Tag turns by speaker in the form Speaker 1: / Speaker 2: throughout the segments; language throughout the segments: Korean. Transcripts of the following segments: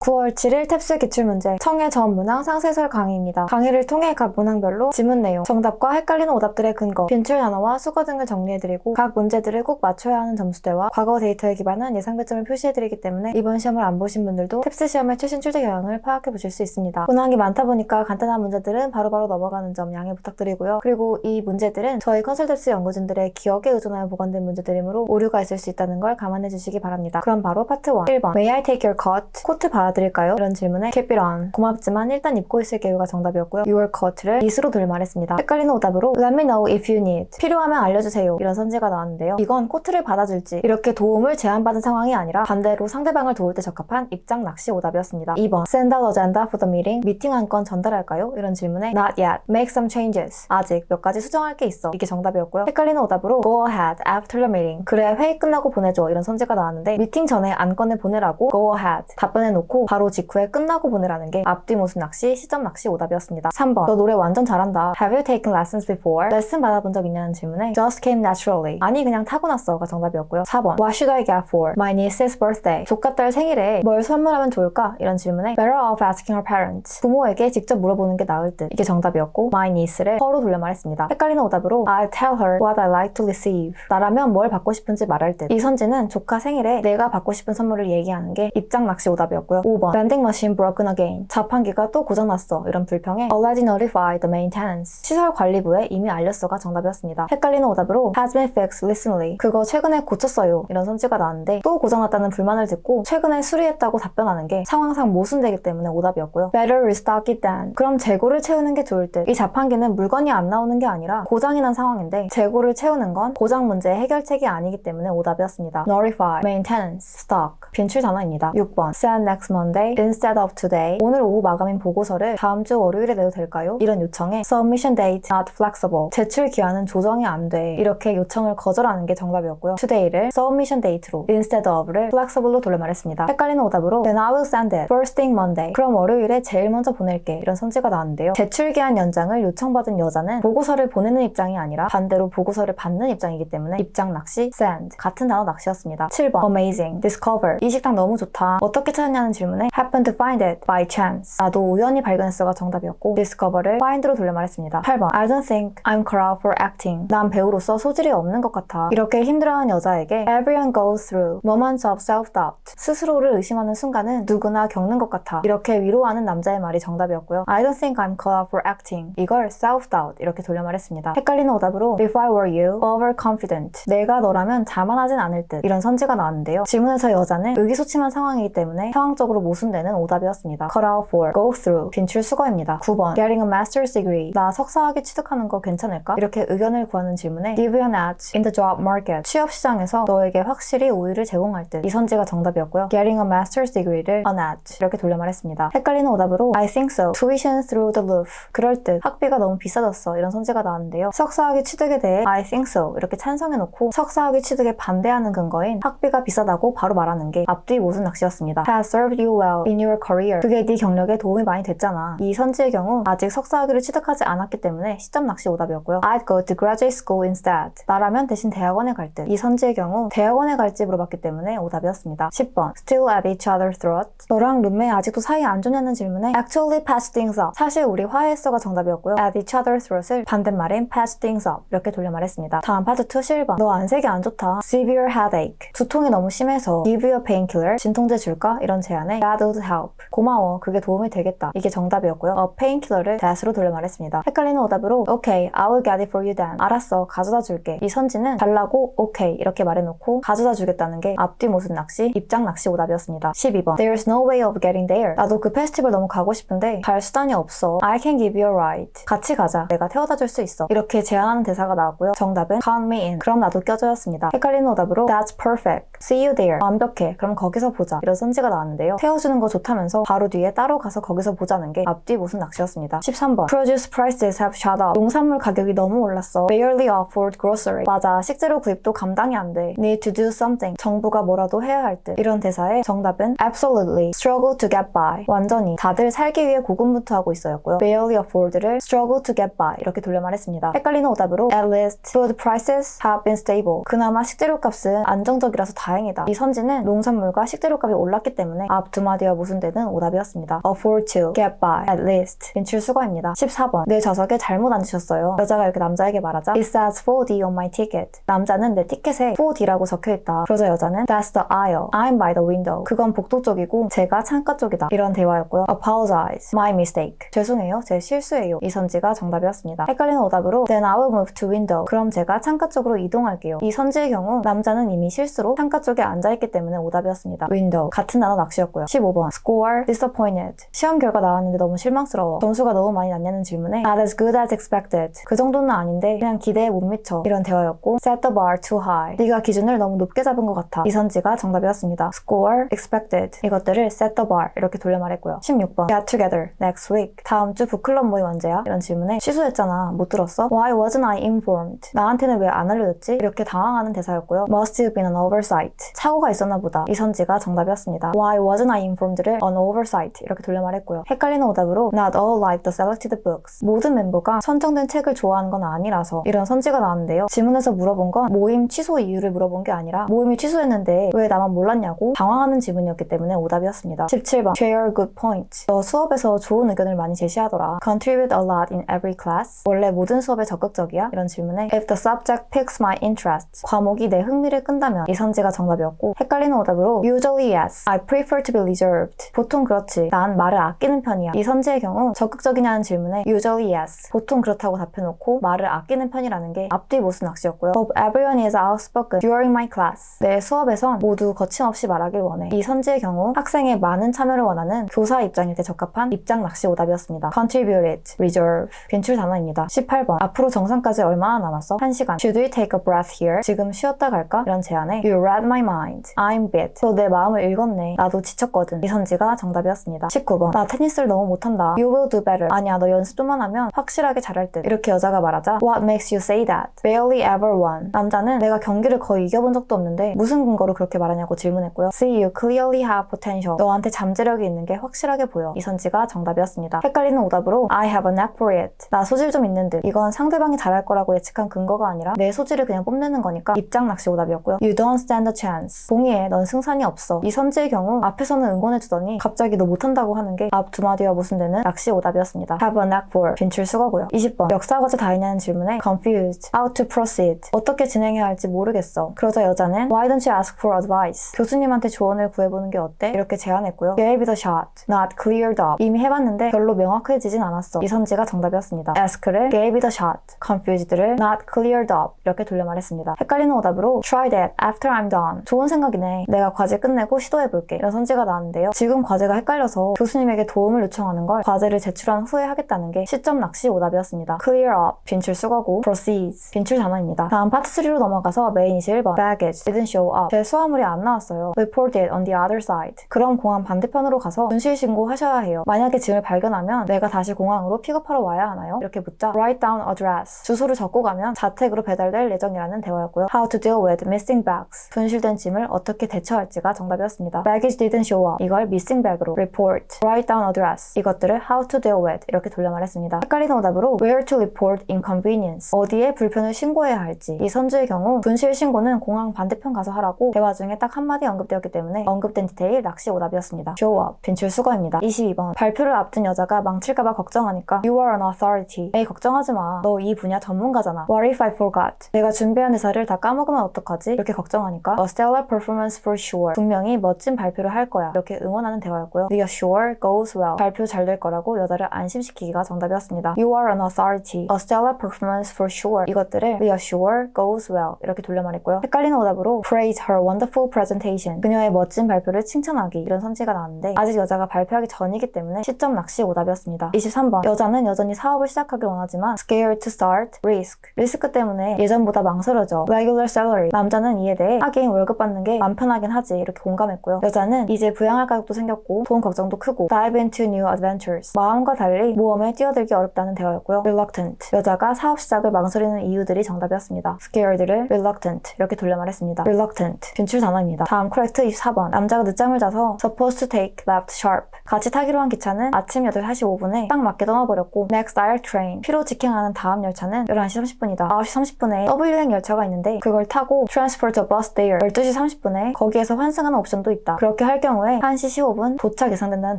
Speaker 1: 9월 7일 탭스 기출문제 청해 전문항 상세설 강의입니다. 강의를 통해 각 문항별로 지문 내용, 정답과 헷갈리는 오답들의 근거, 빈출 단어와 수거 등을 정리해드리고 각 문제들을 꼭 맞춰야 하는 점수대와 과거 데이터에 기반한 예상 배점을 표시해드리기 때문에 이번 시험을 안 보신 분들도 탭스 시험의 최신 출제 경향을 파악해보실 수 있습니다. 문항이 많다 보니까 간단한 문제들은 바로바로 넘어가는 점 양해 부탁드리고요. 그리고 이 문제들은 저희 컨설턴스 연구진들의 기억에 의존하여 보관된 문제들이므로 오류가 있을 수 있다는 걸 감안해주시기 바랍니다. 그럼 바로 파트 1. 1번 May I take your coat? 코트 받아드릴까요? 이런 질문에 keep it on. 고맙지만 일단 입고 있을게요가 정답이었고요. Your coat를 is로 돌말했습니다. 헷갈리는 오답으로 Let me know if you need. 필요하면 알려주세요. 이런 선지가 나왔는데요. 이건 코트를 받아줄지 이렇게 도움을 제안받은 상황이 아니라 반대로 상대방을 도울 때 적합한 입장 낚시 오답이었습니다. 2번 Send out agenda for the meeting. 미팅 안건 전달할까요? 이런 질문에 Not yet. Make some changes. 아직 몇 가지 수정할 게 있어. 이게 정답이었고요. 헷갈리는 오답으로 Go ahead after the meeting. 그래 회의 끝나고 보내줘. 이런 선지가 나왔는데 미팅 전에 안건을 보내라고 Go ahead 답변해놓고 바로 직후에 끝나고 보내라는 게 앞뒤 모순 낚시, 시점 낚시 오답이었습니다. 3번 너 노래 완전 잘한다. Have you taken lessons before? 레슨 받아본 적 있냐는 질문에 Just came naturally. 아니 그냥 타고났어가 정답이었고요. 4번 What should I get for my niece's birthday? 조카딸 생일에 뭘 선물하면 좋을까? 이런 질문에 Better off asking her parents. 부모에게 직접 물어보는 게 나을 듯. 이게 정답이었고 my niece를 her로 돌려 말했습니다. 헷갈리는 오답으로 I'll tell her what I like to receive. 나라면 뭘 받고 싶은지 말할 듯. 이 선지는 조카 생일에 내가 받고 싶은 선물을 얘기하는 게 입장 낚시 오답이었고요. 5번 Vending machine broken again. 자판기가 또 고장났어. 이런 불평에 Already notified the maintenance. 시설 관리부에 이미 알렸어가 정답이었습니다. 헷갈리는 오답으로 Has been fixed recently. 그거 최근에 고쳤어요. 이런 선지가 나왔는데 또 고장났다는 불만을 듣고 최근에 수리했다고 답변하는 게 상황상 모순되기 때문에 오답이었고요. Better restock it then. 그럼 재고를 채우는 게 좋을 듯. 이 자판기는 물건이 안 나오는 게 아니라 고장이 난 상황인데 재고를 채우는 건 고장 문제의 해결책이 아니기 때문에 오답이었습니다. Notify, maintenance, stock. 빈출 단어입니다. 6번 Send next Monday instead of today. 오늘 오후 마감인 보고서를 다음 주 월요일에 내도 될까요? 이런 요청에 Submission date not flexible. 제출 기한은 조정이 안 돼. 이렇게 요청을 거절하는 게 정답이었고요. Today를 Submission date로 instead of를 flexible로 돌려 말했습니다. 헷갈리는 오답으로 Then I will send it first thing Monday. 그럼 월요일에 제일 먼저 보낼게. 이런 선지가 나왔는데요. 제출 기한 연장을 요청받은 여자는 보고서를 보내는 입장이 아니라 반대로 보고서를 받는 입장이기 때문에 입장 낚시 send 같은 단어 낚시였습니다. 7번 Amazing, discover. 이 식당 너무 좋다. 어떻게 찾았냐는 질문에 Happen to find it by chance. 나도 우연히 발견했어가 정답이었고 discover를 find로 돌려 말했습니다. 8번 I don't think I'm cut out for acting. 난 배우로서 소질이 없는 것 같아. 이렇게 힘들어하는 여자에게 Everyone goes through moments of self-doubt. 스스로를 의심하는 순간은 누구나 겪는 것 같아. 이렇게 위로하는 남자의 말이 정답이었고요. I don't think I'm cut out for acting. 이걸 self-doubt 이렇게 돌려 말했습니다. 헷갈리는 오답으로 If I were you, overconfident. 내가 너라면 자만하진 않을 듯. 이런 선지가 나왔는데요. 질문에서 여자는 의기소침한 상황이기 때문에 상황적으로 모순되는 오답이었습니다. Cut out for, go through. 빈출 수거입니다. 9번 Getting a master's degree. 나 석사학위 취득하는 거 괜찮을까? 이렇게 의견을 구하는 질문에 Give you an edge in the job market. 취업 시장에서 너에게 확실히 우위를 제공할 듯. 이 선지가 정답이었고요. Getting a master's degree를 an edge 이렇게 돌려 말했습니다. 헷갈리는 오답으로 I think so. Tuition through the roof. 그럴 듯. 학비가 너무 비싸졌어. 이런 선지가 나왔는데요. 석사학위 취득에 대해 I think so 이렇게 찬성해놓고 석사학위 취득에 반대하는 근거인 학비가 비싸다고 바로 말하는 게 앞뒤 모순 낚시였습니다. Has served you well in your career. 그게 네 경력에 도움이 많이 됐잖아. 이 선지의 경우 아직 석사학위를 취득하지 않았기 때문에 시점 낚시 오답이었고요. I'd go to graduate school instead. 나라면 대신 대학원에 갈 듯. 이 선지의 경우 대학원에 갈지 물어봤기 때문에 오답이었습니다. 10번 Still at each other's throat. 너랑 룸메 아직도 사이 안 좋냐는 질문에 Actually patched things up. 사실 우리 화해했어가 정답이었고요. At each other's throat을 반대말인 patched things up 이렇게 돌려 말했습니다. 다음 파트 2 11번 너 안색이 안 좋다. Severe headache. 두통이 너무 심해서 Give you a painkiller. 진통제 줄까? 이런 제안에 That would help. 고마워. 그게 도움이 되겠다. 이게 정답이었고요. A painkiller를 that으로 돌려 말했습니다. 헷갈리는 오답으로 Okay, I will get it for you then. 알았어. 가져다 줄게. 이 선지는 달라고 Okay 이렇게 말해놓고 가져다 주겠다는 게 앞뒤 모순 낚시, 입장 낚시 오답이었습니다. 12번 There's no way of getting there. 나도 그 페스티벌 너무 가고 싶은데 갈 수단이 없어. I can give you a ride. 같이 가자. 내가 태워다 줄 수 있어. 이렇게 제안하는 대사가 나왔고요. 정답은 Count me in. 그럼 나도 껴줘였습니다. 헷갈리는 오답으로 That's perfect. See you there. 완벽해. 그럼 거기서 보자. 이런 선지가 나왔는데요. 태워주는 거 좋다면서 바로 뒤에 따로 가서 거기서 보자는 게 앞뒤 모순 낚시였습니다. 13번 Produce prices have shot up. 농산물 가격이 너무 올랐어. Barely afford grocery. 맞아. 식재료 구입도 감당이 안 돼. Need to do something. 정부가 뭐라도 해야 할 듯. 이런 대사의 정답은 Absolutely. Struggle to get by. 완전히 다들 살기 위해 고군분투하고 있어였고요. Barely afford를 struggle to get by 이렇게 돌려 말했습니다. 헷갈리는 오답으로 At least food prices have been stable. 그나마 식재료 값은 안정적이라서 다행이다. 이 선지는 농사 농산물과 식재료값이 올랐기 때문에 앞 두 마디와 모순되는 오답이었습니다. afford to, get by, at least. 빈출 수거입니다. 14번. 내 좌석에 잘못 앉으셨어요. 여자가 이렇게 남자에게 말하자. It says 4D on my ticket. 남자는 내 티켓에 4D라고 적혀있다. 그러자 여자는 That's the aisle. I'm by the window. 그건 복도 쪽이고 제가 창가 쪽이다. 이런 대화였고요. Apologize. My mistake. 죄송해요. 제 실수예요. 이 선지가 정답이었습니다. 헷갈리는 오답으로 Then I will move to window. 그럼 제가 창가 쪽으로 이동할게요. 이 선지의 경우 남자는 이미 실수로 창가 쪽에 앉아있기 때문에 오답이었습니다. window. 같은 단어 낚시였고요. 15번. Score disappointed. 시험 결과 나왔는데 너무 실망스러워. 점수가 너무 많이 났냐는 질문에 Not as good as expected. 그 정도는 아닌데 그냥 기대에 못 미쳐. 이런 대화였고 Set the bar too high. 네가 기준을 너무 높게 잡은 것 같아. 이 선지가 정답이었습니다. Score expected. 이것들을 set the bar 이렇게 돌려 말했고요. 16번. Get together next week. 다음 주 북클럽 모임 언제야? 이런 질문에 취소했잖아. 못 들었어? Why wasn't I informed? 나한테는 왜 안 알려줬지? 이렇게 당황하는 대사였고요. Must have been an oversight. 착오가 있었나 보다. 이 선지가 정답이었습니다. Why wasn't I informed를 an oversight 이렇게 돌려 말했고요. 헷갈리는 오답으로 Not all like the selected books. 모든 멤버가 선정된 책을 좋아하는 건 아니라서 이런 선지가 나왔는데요. 지문에서 물어본 건 모임 취소 이유를 물어본 게 아니라 모임이 취소했는데 왜 나만 몰랐냐고 당황하는 질문이었기 때문에 오답이었습니다. 17번. Share good points. 너 수업에서 좋은 의견을 많이 제시하더라. Contribute a lot in every class. 원래 모든 수업에 적극적이야? 이런 질문에 If the subject piques my interest. 과목이 내 흥미를 끈다면 이 선지가 정답이었고 헷갈리는 오답으로 Usually yes. I prefer to be reserved. 보통 그렇지. 난 말을 아끼는 편이야. 이 선지의 경우 적극적이냐는 질문에 Usually yes. 보통 그렇다고 답해놓고 말을 아끼는 편이라는 게 앞뒤 모순 낚시였고요. Hope everyone is outspoken during my class. 내 수업에선 모두 거침없이 말하길 원해. 이 선지의 경우 학생의 많은 참여를 원하는 교사 입장일 때 적합한 입장 낚시 오답이었습니다. Contributed, reserve. 빈출 단어입니다. 18번. 앞으로 정상까지 얼마나 남았어? 1시간. Should we take a breath here? 지금 쉬었다 갈까? 이런 제안에 You read my mind. I'm bit. 너 내 마음을 읽었네. 나도 지쳤거든. 이 선지가 정답이었습니다. 19번. 나 테니스를 너무 못한다. You will do better. 아니야, 너 연습 좀만 하면 확실하게 잘할 듯. 이렇게 여자가 말하자 What makes you say that? Barely ever won. 남자는 내가 경기를 거의 이겨본 적도 없는데 무슨 근거로 그렇게 말하냐고 질문했고요. See, you clearly have potential. 너한테 잠재력이 있는 게 확실하게 보여. 이 선지가 정답이었습니다. 헷갈리는 오답으로 I have a knack for it. 나 소질 좀 있는 듯. 이건 상대방이 잘할 거라고 예측한 근거가 아니라 내 소질을 그냥 뽐내는 거니까 입장 낚시 오답이었고요. You don't stand a chance. 동의해. 넌 승산이 없어. 이 선지의 경우 앞에서는 응원해주더니 갑자기 너 못한다고 하는 게 앞 두 마디와 모순되는 낚시 오답이었습니다. Have a knack for. 빈출 수거고요. 20번. 역사 과제 다 했냐는 질문에 Confused. How to proceed. 어떻게 진행해야 할지 모르겠어. 그러자 여자는 Why don't you ask for advice? 교수님한테 조언을 구해보는 게 어때? 이렇게 제안했고요. Gave it a shot. Not cleared up. 이미 해봤는데 별로 명확해지진 않았어. 이 선지가 정답이었습니다. Ask를 Gave it a shot. Confused를 Not cleared up. 이렇게 돌려 말했습니다. 헷갈리는 오답으로 Try that after I'm done. 좋은 생각이네. 내가 과제 끝내고 시도해볼게. 이런 선지가 나왔는데요. 지금 과제가 헷갈려서 교수님에게 도움을 요청하는 걸 과제를 제출한 후에 하겠다는 게 시점 낚시 오답이었습니다. Clear up. 빈출 수거고 Proceeds. 빈출 단어입니다. 다음 파트 3로 넘어가서 메인 21번 Baggage didn't show up. 제 수화물이 안 나왔어요. Reported on the other side. 그럼 공항 반대편으로 가서 분실 신고하셔야 해요. 만약에 짐을 발견하면 내가 다시 공항으로 픽업하러 와야 하나요? 이렇게 묻자 Write down address. 주소를 적고 가면 자택으로 배달될 예정이라는 대화였고요. How to deal with missing bags. 분실된 짐을 어떻게 대처할지가 정답이었습니다. Baggage didn't show up. 이걸 missing bag으로 report, write down address. 이것들을 how to deal with 이렇게 돌려 말했습니다. 헷갈리는 오답으로 where to report inconvenience. 어디에 불편을 신고해야 할지. 이 선주의 경우 분실 신고는 공항 반대편 가서 하라고 대화 중에 딱 한마디 언급되었기 때문에 언급된 디테일 낚시 오답이었습니다. show up. 빈출 수거입니다. 22번. 발표를 앞둔 여자가 망칠까봐 걱정하니까 You are an authority. 에이 걱정하지 마. 너 이 분야 전문가잖아. What if I forgot? 내가 준비한 대사를 다 까먹으면 어떡하지? 이렇게 걱정하니까 A stellar performance for sure. 분명히 멋진 발표를 할 거야. 이렇게 응원하는 대화였고요. Reassure goes well. 발표 잘 될 거라고 여자를 안심시키기가 정답이었습니다. You are an authority. A stellar performance for sure. 이것들을 Reassure goes well. 이렇게 돌려 말했고요. 헷갈리는 오답으로 Praise her wonderful presentation. 그녀의 멋진 발표를 칭찬하기. 이런 선지가 나왔는데 아직 여자가 발표하기 전이기 때문에 시점 낚시 오답이었습니다. 23번. 여자는 여전히 사업을 시작하길 원하지만 Scared to start. Risk. 리스크 때문에 예전보다 망설여져. Regular salary. 남자는 이에 대해 하긴 월급 받는 게 맘 편하긴 하지. 이렇게 공감했고요. 여자는 이제 부양할 가족도 생겼고 돈 걱정도 크고 Dive into new adventures. 마음과 달리 모험에 뛰어들기 어렵다는 대화였고요. Reluctant. 여자가 사업 시작을 망설이는 이유들이 정답이었습니다. Scared를 reluctant 이렇게 돌려 말했습니다. Reluctant. 빈출 단어입니다. 다음 correct 24번. 남자가 늦잠을 자서 supposed to take left sharp. 같이 타기로 한 기차는 아침 8시 45분에 딱 맞게 떠나버렸고 next direct train. 피로 직행하는 다음 열차는 11시 30분이다. 9시 30분에 W행 열차가 있는데 그걸 타고 transfer to bus there. 12시 30분에 거기에 비행기에서 환승하는 옵션도 있다. 그렇게 할 경우에 1시 15분 도착 예상된다는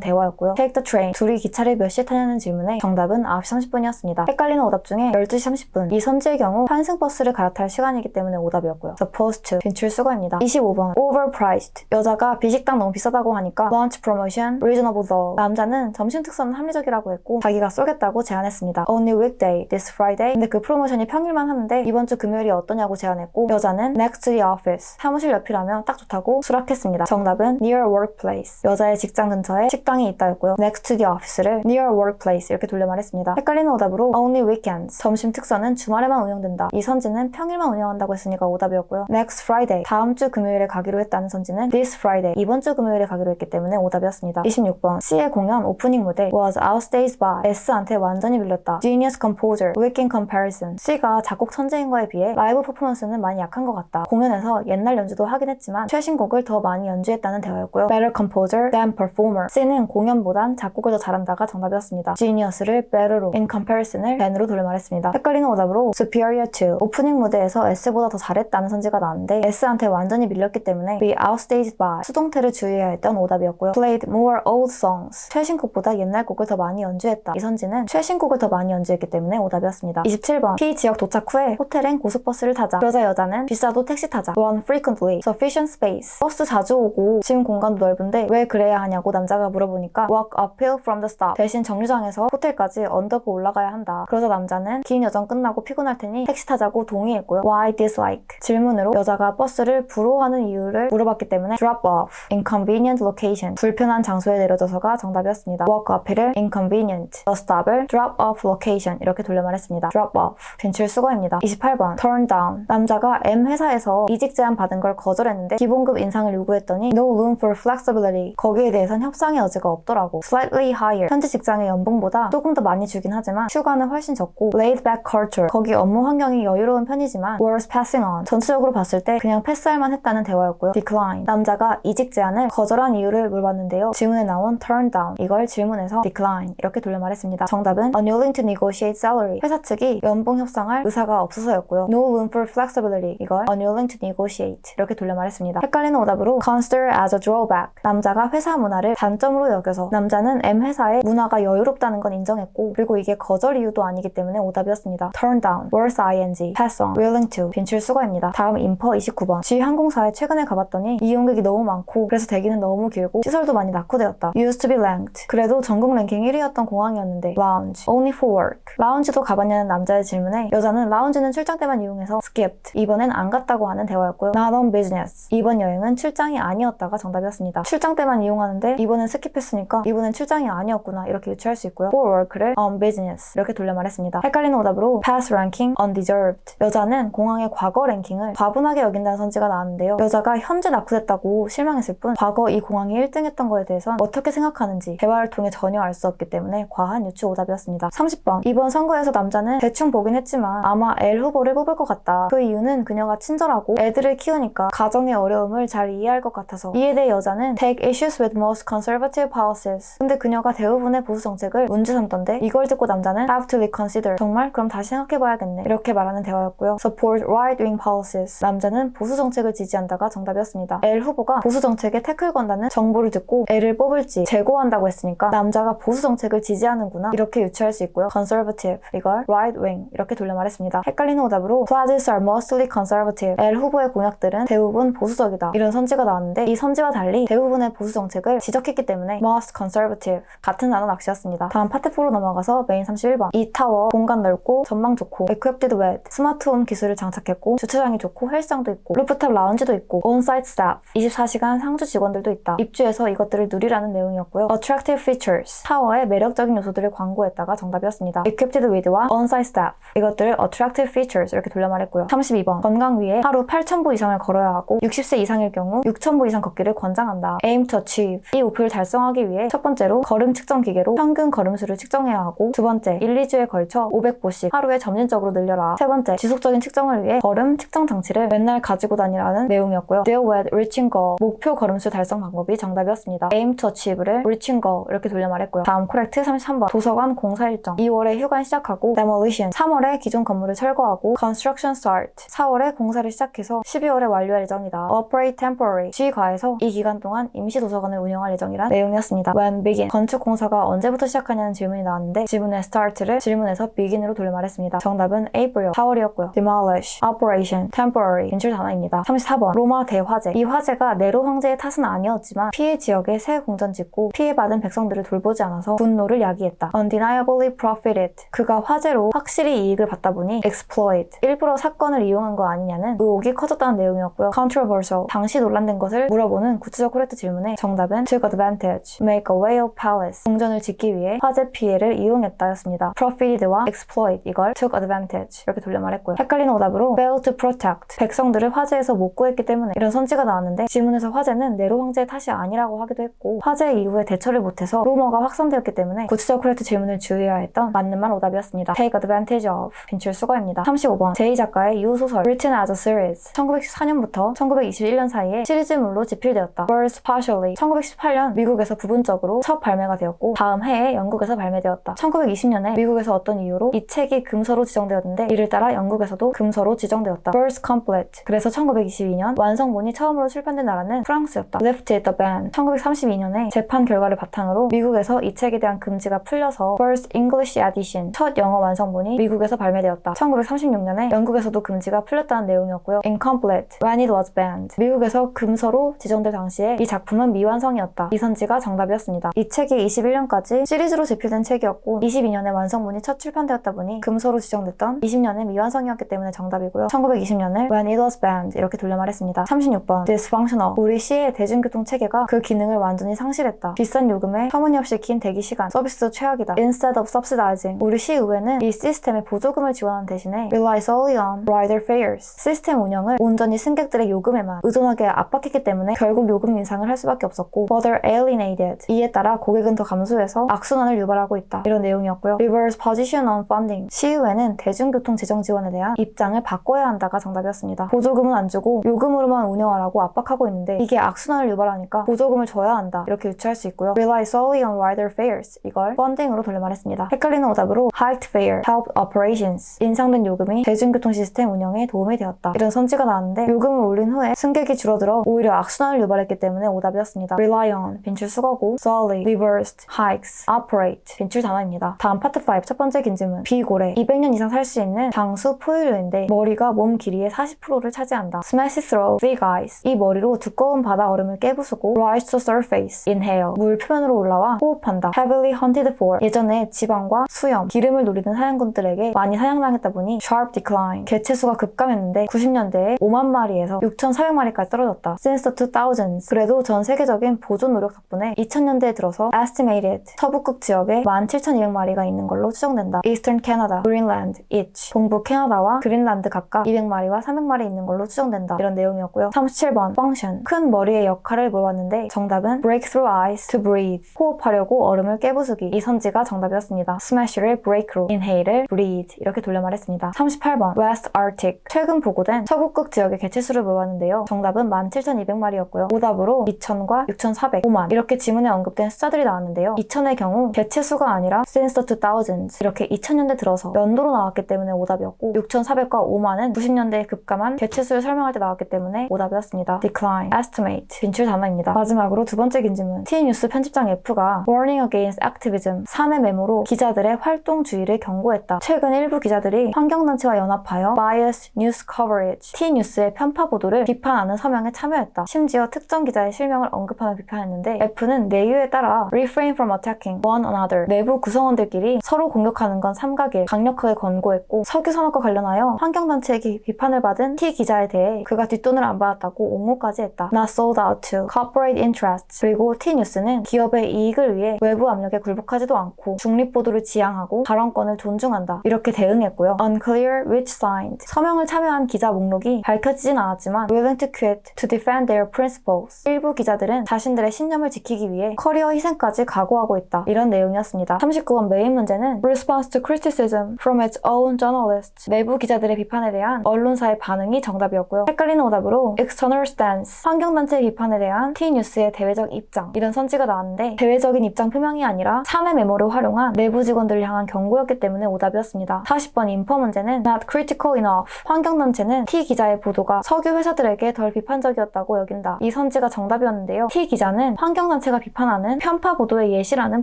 Speaker 1: 대화였고요. Take the train. 둘이 기차를 몇 시에 타냐는 질문에 정답은 9시 30분이었습니다. 헷갈리는 오답 중에 12시 30분. 이 선지의 경우 환승버스를 갈아탈 시간이기 때문에 오답이었고요. Supposed to. 빈출 수거입니다. 25번. Overpriced. 여자가 비식당 너무 비싸다고 하니까 lunch promotion, reasonable though. 남자는 점심 특선은 합리적이라고 했고 자기가 쏘겠다고 제안했습니다. Only weekday, this Friday. 근데 그 프로모션이 평일만 하는데 이번 주 금요일이 어떠냐고 제안했고 여자는 next to the office. 사무실 옆이라면 딱 좋다고 수락했습니다. 정답은 near workplace. 여자의 직장 근처에 식당이 있다였고요. next to the office를 near workplace 이렇게 돌려 말했습니다. 헷갈리는 오답으로 only weekends. 점심 특선은 주말에만 운영된다. 이 선지는 평일만 운영한다고 했으니까 오답이었고요. next Friday. 다음 주 금요일에 가기로 했다는 선지는 this Friday. 이번 주 금요일에 가기로 했기 때문에 오답이었습니다. 26번. C의 공연 오프닝 무대 was outstaged by S한테 완전히 밀렸다. Genius composer, weak in comparison. C가 작곡 천재인 거에 비해 라이브 퍼포먼스는 많이 약한 것 같다. 공연에서 옛날 연주도 하긴 했지만 최신곡을 더 많이 연주했다는 대화였고요. Better composer than performer. C는 공연보단 작곡을 더 잘한다가 정답이었습니다. Genius를 better로, in comparison을 than으로 돌려 말했습니다. 헷갈리는 오답으로 superior to. 오프닝 무대에서 S보다 더 잘했다는 선지가 나왔는데 S한테 완전히 밀렸기 때문에 be outstaged by. 수동태를 주의해야 했던 오답이었고요. Played more old songs. 최신곡보다 옛날 곡을 더 많이 연주했다. 이 선지는 최신곡을 더 많이 연주했기 때문에 오답이었습니다. 27번. P 지역 도착 후에 호텔엔 고속버스를 타자. 그러자 여자는 비싸도 택시 타자. Run frequently. Sufficient space. 버스 자주 오고 짐 공간도 넓은데 왜 그래야 하냐고 남자가 물어보니까 Walk uphill from the stop. 대신 정류장에서 호텔까지 언덕을 올라가야 한다. 그러자 남자는 긴 여정 끝나고 피곤할 테니 택시 타자고 동의했고요. Why dislike? 질문으로 여자가 버스를 부러워하는 이유를 물어봤기 때문에 drop off. Inconvenient location. 불편한 장소에 내려져서가 정답이었습니다. Walk up을 inconvenient. The stop을 drop off location. 이렇게 돌려 말했습니다. drop off. 빈출 수거입니다. 28번. turn down. 남자가 M 회사에서 이직 제안 받은 걸 거절했는데 기본급 인상을 요구했더니 no room for flexibility. 거기에 대해선 협상의 여지가 없더라고. slightly higher. 현재 직장의 연봉보다 조금 더 많이 주긴 하지만 휴가는 훨씬 적고 laid back culture. 거기 업무 환경이 여유로운 편이지만 worth passing on. 전체적으로 봤을 때 그냥 패스할만 했다는 대화였고요. decline. 남자가 이직 제안을 거절한 이유를 물어봤는데요. 질문에 나온 turn down. 이걸 질문에서 decline. 이렇게 돌려 말했습니다. 정답은 unwilling to negotiate salary. 회사 측이 연봉 협상할 의사가 없어서였고요. no room for flexibility. 이걸 unwilling to negotiate. 이렇게 돌려 말했습니다. 헷갈리는 오답으로 consider as a drawback. 남자가 회사 문화를 단점으로 여겨서 남자는 M 회사의 문화가 여유롭다는 건 인정했고 그리고 이게 거절 이유도 아니기 때문에 오답이었습니다. turn down, worth ing, pass on, willing to. 빈출 수거입니다. 다음 인퍼 29번. G 항공사에 최근에 가봤더니 이용객이 너무 많고 그래서 대기는 너무 길고 시설도 많이 낙후되었다. used to be ranked. 그래도 전국 랭킹 1위였던 공항이었는데 lounge, only for work. 라운지도 가봤냐는 남자의 질문에 여자는 라운지는 출장 때만 이용해서 skipped. 이번엔 안 갔다고 하는 대화였고요. not on business. 이번 여행은 출장이 아니었다가 정답이었습니다. 출장 때만 이용하는데 이번엔 스킵했으니까 이번엔 출장이 아니었구나 이렇게 유추할 수 있고요. for work를 on business 이렇게 돌려 말했습니다. 헷갈리는 오답으로 pass ranking undeserved. 여자는 공항의 과거 랭킹을 과분하게 여긴다는 선지가 나왔는데요. 여자가 현재 낙후됐다고 실망했을 뿐 과거 이 공항이 1등했던 거에 대해선 어떻게 생각하는지 대화를 통해 전혀 알 수 없기 때문에 과한 유추 오답이었습니다. 30번. 이번 선거에서 남자는 대충 보긴 했지만 아마 L 후보를 뽑을 것 같다. 그 이유는 그녀가 친절하고 애들을 키우니까 가정의 어려움을 잘 이해할 것 같아서. 이에 대해 여자는 take issues with most conservative policies. 근데 그녀가 대부분의 보수 정책을 문제 삼던데 이걸 듣고 남자는 have to reconsider. 정말? 그럼 다시 생각해봐야겠네. 이렇게 말하는 대화였고요. support right-wing policies. 남자는 보수 정책을 지지한다가 정답이었습니다. L 후보가 보수 정책에 태클 건다는 정보를 듣고 L을 뽑을지 재고한다고 했으니까 남자가 보수 정책을 지지하는구나 이렇게 유추할 수 있고요. conservative 이걸 right-wing 이렇게 돌려 말했습니다. 헷갈리는 오답으로 pledges are mostly conservative. L 후보의 공약들은 대부분 보수적이다. 이런 선지가 나왔는데 이 선지와 달리 대부분의 보수 정책을 지적했기 때문에 most conservative 같은 단어 낚시였습니다. 다음 파트 4로 넘어가서 메인 31번. 이 타워 공간 넓고 전망 좋고 equipped with 스마트홈 기술을 장착했고 주차장이 좋고 헬스장도 있고 루프탑 라운지도 있고 on-site staff 24시간 상주 직원들도 있다. 입주해서 이것들을 누리라는 내용이었고요. attractive features 타워의 매력적인 요소들을 광고했다가 정답이었습니다. equipped with와 on-site staff 이것들을 attractive features 이렇게 돌려 말했고요. 32번. 건강 위해 하루 8,000보 이상을 걸어야 하고 60세 이상일 경우 6,000보 이상 걷기를 권장한다. aim to achieve 이 목표를 달성하기 위해 첫 번째로 걸음 측정 기계로 평균 걸음수를 측정해야 하고 두 번째 1, 2주에 걸쳐 500보씩 하루에 점진적으로 늘려라. 세 번째 지속적인 측정을 위해 걸음 측정 장치를 맨날 가지고 다니라는 내용이었고요. deal with reaching goal 목표 걸음수 달성 방법이 정답이었습니다. aim to achieve를 reaching goal 이렇게 돌려 말했고요. 다음 correct 33번. 도서관 공사 일정 2월에 휴관 시작하고 demolition 3월에 기존 건물을 철거하고 construction start 4월에 공사를 시작해서 12월에 완료할 예정이다. operate operate temporary. G과에서 이 기간 동안 임시 도서관을 운영할 예정이란 내용이었습니다. When begin. 건축 공사가 언제부터 시작하냐는 질문이 나왔는데 지문의 start를 질문에서 begin으로 돌려 말했습니다. 정답은 April 4월이었고요. demolish, operation, temporary. 인출 단어입니다. 34번. 로마 대화재. 이 화재가 네로 황제의 탓은 아니었지만 피해 지역에 새 궁전 짓고 피해받은 백성들을 돌보지 않아서 분노를 야기했다. undeniably profited. 그가 화재로 확실히 이익을 받다 보니 exploit. 일부러 사건을 이용한 거 아니냐는 의혹이 커졌다는 내용이었고요. controversial. 당시 논란된 것을 물어보는 구체적 코렉트 질문에 정답은 took advantage, make a way of palace. 궁전을 짓기 위해 화재 피해를 이용했다였습니다. profited와 exploit 이걸 took advantage 이렇게 돌려 말했고요. 헷갈리는 오답으로 fail to protect. 백성들을 화재에서 못 구했기 때문에 이런 선지가 나왔는데 지문에서 화재는 네로 황제의 탓이 아니라고 하기도 했고 화재 이후에 대처를 못해서 루머가 확산되었기 때문에 구체적 코렉트 질문을 주의해야 했던 맞는 말 오답이었습니다. take advantage of. 빈출 수거입니다. 35번. 제이 작가의 유소설 written as a series. 1914년부터 1921년 사이에 시리즈물로 집필되었다. First partially. 1918년 미국에서 부분적으로 첫 발매가 되었고 다음 해에 영국에서 발매되었다. 1920년에 미국에서 어떤 이유로 이 책이 금서로 지정되었는데 이를 따라 영국에서도 금서로 지정되었다. First complete. 그래서 1922년 완성본이 처음으로 출판된 나라는 프랑스였다. Left it the ban. 1932년에 재판 결과를 바탕으로 미국에서 이 책에 대한 금지가 풀려서 First English edition. 첫 영어 완성본이 미국에서 발매되었다. 1936년에 영국에서도 금지가 풀렸다는 내용이었고요. Incomplete. When it was banned. 미국에서 금서로 지정될 당시에 이 작품은 미완성이었다. 이 선지가 정답이었습니다. 이 책이 21년까지 시리즈로 집필된 책이었고 22년에 완성본이 첫 출판되었다 보니 금서로 지정됐던 20년에 미완성이었기 때문에 정답이고요. 1920년을 When it was banned 이렇게 돌려 말했습니다. 36번. Dysfunctional. 우리 시의 대중교통 체계가 그 기능을 완전히 상실했다. 비싼 요금에 터무니없이 긴 대기 시간, 서비스도 최악이다. Instead of subsidizing. 우리 시의회는 이 시스템에 보조금을 지원하는 대신에 rely solely on rider fares. 시스템 운영을 온전히 승객들의 요금에만 의존하게 압박했기 때문에 결국 요금 인상을 할 수밖에 없었고 further alienated. 이에 따라 고객은 더 감소해서 악순환을 유발하고 있다. 이런 내용이었고요. Reverse position on funding. 시의회는 대중교통 재정 지원에 대한 입장을 바꿔야 한다가 정답이었습니다. 보조금은 안 주고 요금으로만 운영하라고 압박하고 있는데 이게 악순환을 유발하니까 보조금을 줘야 한다. 이렇게 유추할 수 있고요. Rely solely on rider fares. 이걸 funding으로 돌려 말했습니다. 헷갈리는 오답으로 hiked fare, helped operations. 인상된 요금이 대중교통 시스템 운영에 도움이 되었다. 이런 선지가 나왔는데 요금을 올린 후에 승객이 줄어들어 오히려 악순환을 유발했기 때문에 오답이었습니다. Rely on. 빈출 수거고 solely, reversed, hikes, operate. 빈출 단어입니다. 다음 파트 5 첫 번째 긴 질문. 비고래. 200년 이상 살 수 있는 장수 포유류인데 머리가 몸 길이의 40%를 차지한다. Smash through thick ice. 이 머리로 두꺼운 바다 얼음을 깨부수고 rise to surface. Inhale. 물 표면으로 올라와 호흡한다. Heavily hunted for. 예전에 지방과 수염, 기름을 노리는 사냥꾼들에게 많이 사냥당했다 보니 sharp decline. 개체수가 급감했는데 90년대에 5만 마리에서 6,400마리까지 떨어졌다. Since the 2000s. 그래도 전 세계적인 보존 노력 덕분에 2000년대에 들어서 estimated. 서북극 지역에 17,200마리가 있는 걸로 추정된다. Eastern Canada, Greenland, each. 동부 캐나다와 그린란드 각각 200마리와 300마리 있는 걸로 추정된다. 이런 내용이었고요. 37번. function. 큰 머리의 역할을 물어봤는데 정답은 break through ice to breathe. 호흡하려고 얼음을 깨부수기. 이 선지가 정답이었습니다. smash를 break로, inhale을 breathe. 이렇게 돌려 말했습니다. 38번. West Arctic. 최근 보고된 서북극 지역의 개체수를 물어봤는데요. 정답은 17,200마리였고요. 오답으로 2,000과 6,400, 5만 이렇게 지문에 언급된 숫자들이 나왔는데요. 2,000의 경우 개체수가 아니라 since the 2000s 이렇게 2000년대 들어서 연도로 나왔기 때문에 오답이었고 6,400과 5만은 90년대에 급감한 개체수를 설명할 때 나왔기 때문에 오답이었습니다. decline, estimate, 빈출 단어입니다. 마지막으로 두 번째 긴 질문. T뉴스 편집장 F가 warning against activism, 사내 메모로 기자들의 활동주의를 경고했다. 최근 일부 기자들이 환경단체와 연합하여 bias news coverage, T뉴스의 편파 보도를 비판하는 서명에 참여했다. 심지어 특정 기자의 실명을 언급하며 비판했는데 F는 내유에 따라 refrain from attacking one another, 내부 구성원들끼리 서로 공격하는 건 삼가길 강력하게 권고했고 석유 산업과 관련하여 환경단체에게 비판을 받은 T 기자에 대해 그가 뒷돈을 안 받았다고 옹호까지 했다. Not sold out to corporate interests. 그리고 T뉴스는 기업의 이익을 위해 외부 압력에 굴복하지도 않고 중립보도를 지향하고 발언권을 존중한다. 이렇게 대응했고요. Unclear which signed. 서명을 참여한 기자 목록이 밝혀지진 않았지만 willing to quit to defend their principles. 일부 기자들은 자신들의 신념을 지키기 위해 커리어 희생까지 각오하고 있다. 이런 내용이었습니다. 39번 메인 문제는 Response to criticism from its own journalists. 내부 기자들의 비판에 대한 언론사의 반응이 정답이었고요. 헷갈리는 오답으로 External stance. 환경단체의 비판에 대한 T뉴스의 대외적 입장. 이런 선지가 나왔는데 대외적인 입장 표명이 아니라 사내 메모를 활용한 내부 직원들을 향한 경고였기 때문에 오답이었습니다. 40번 인퍼 문제는 Not critical enough. 환경단체는 T 기자의 보도가 석유 회사들에게 덜 비판적이었다고 여긴다. 이 선지가 정답이었는데요. T 기자는 환경단체가 비판하는 편파 보도의 예시라는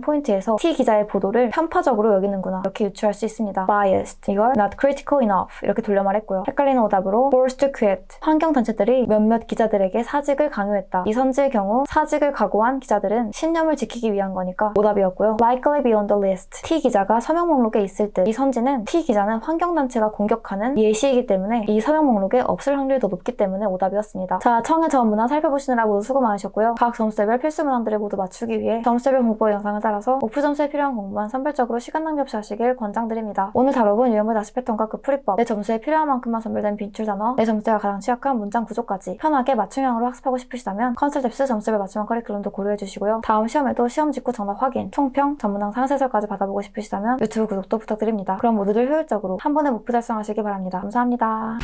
Speaker 1: 포인트에서 T 기자의 보도를 편파적으로 여기는구나 이렇게 유추할 수 있습니다. biased, 이걸 not critical enough 이렇게 돌려 말했고요. 헷갈리는 오답으로 forced to quit, 환경단체들이 몇몇 기자들에게 사직을 강요했다. 이 선지의 경우 사직을 각오한 기자들은 신념을 지키기 위한 거니까 오답이었고요. likely be on the list, T 기자가 서명 목록에 있을 듯. 이 선지는 T 기자는 환경단체가 공격하는 예시이기 때문에 이 서명 목록에 없을 확률이 더 높기 때문에 오답이었습니다. 자, 청의 전 문항 살펴보시느라 모두 수고 많으셨고요. 각 점수별 필수 문항들을 모두 맞추기 위해 점수별 공부 영상을 따라서 오프 점수에 필요한 공부만 선별적으로 시간 낭비 없이 하시길 권장드립니다. 오늘 다뤄본 유형별 납치 패턴과 그 풀이법, 내 점수에 필요한 만큼만 선별된 빈출 단어, 내 점수가 가장 취약한 문장 구조까지 편하게 맞춤형으로 학습하고 싶으시다면 컨설탭스 점수별 맞춤형 커리큘럼도 고려해주시고요. 다음 시험에도 시험 직후 정답 확인, 총평, 전문항 상세설까지 받아보고 싶으시다면 유튜브 구독도 부탁드립니다. 그럼 모두들 효율적으로 한 번에 목표 달성하시기 바랍니다. 감사합니다.